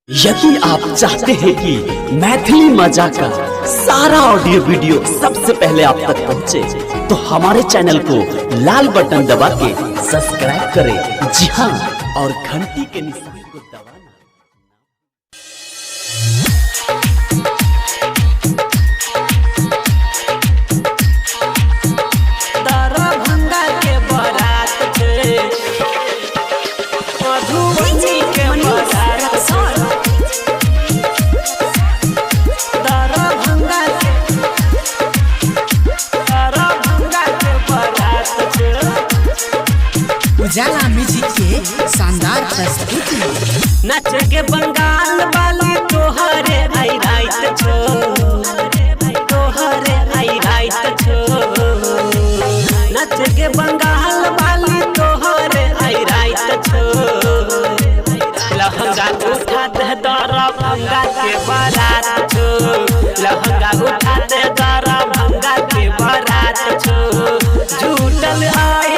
यदि आप चाहते हैं कि मैथिली मजा का सारा ऑडियो वीडियो सबसे पहले आप तक पहुंचे, तो हमारे चैनल को लाल बटन दबा के सब्सक्राइब करें। जी हाँ, और घंटी के निशान को दबाना। उजाला म्यूजिक के शानदार प्रस्तुति। नच के बंगाल वाली तोहरे आई राइट छो, तोहरे आई राइट छो। नच के बंगाल वाली तोहरे आई राइट छो। लहंगा उठा दे दरा भंगा के बारात छो। लहंगा उठा दे दरा भंगा के बारात छो। झूठल आई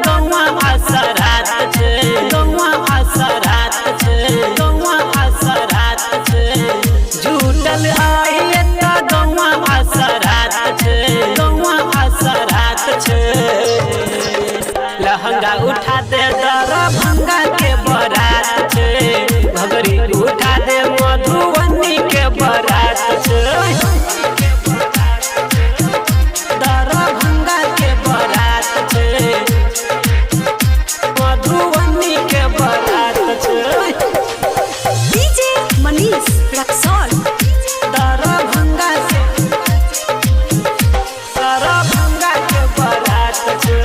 गौवा असरात छे, गौवा असरात छे, गौवा असरात छे। झूठल आई गौवा असरात छे, गौवा असरात छे। लहंगा उठा दे दरा भंगा के बारात छे। घघरी उठा दे मधुबनी के बारात छे। दरा भंगा के बारात छे। डीजे मनीष रक्सौल। दरा भंगा के बारात छे।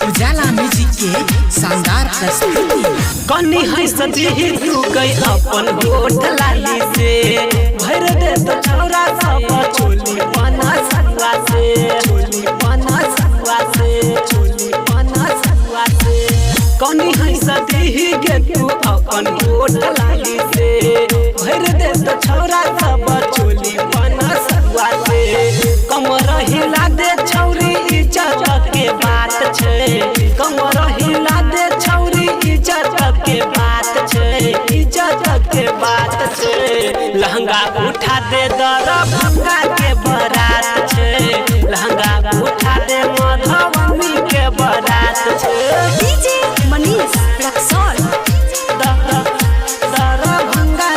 उजाला म्यूजिक के शानदार प्रस्तुति। कनी है सजी तू गई अपन होठ लाली से। भर दे तो छोरा सब चोली बना सकुआ से, चोली बना सकुआ से, चोली बना सकुआ से। कनी है सजी गे तू अपन होठ लाली से। भर दे तो छोरा सब चोली बना सकुआ से। कमर हिला दे छौरी इज्जत के बात छे। कमर हिला दे छौरी इज्जत के बात छे, इज्जत के बात छे। लहंगा उठा दे दरा भंगा के बारात छे। लहंगा उठा दे मधुबनी के बारात छे। डीजे मनीष रक्सौल। दरा भंगा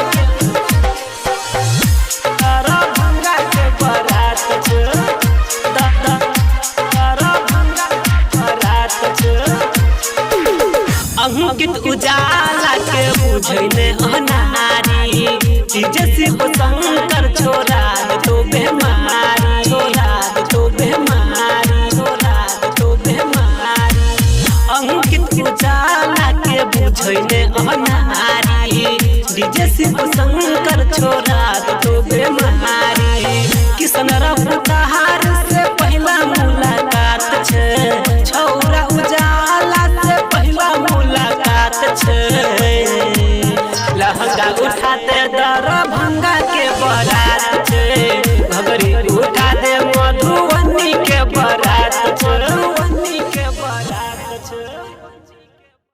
के बारात छे। दरा भंगा बारात छे। अंकित उजाला के बुझने अनारी। डीजे शिव शंकर छोड़ा तो बेमारी, छोड़ा तो बेमारी, छोड़ा तो बेमारी। अंकित उजाला के बुझने अनारी। डीजे शिव शंकर छोड़ा तो बेमारी। किशन रफ्तार से पहला मुलाकात छे। छौरा उजाला से पहला मुलाकात छे। लहंगा उठाते दरा भंगा के बारात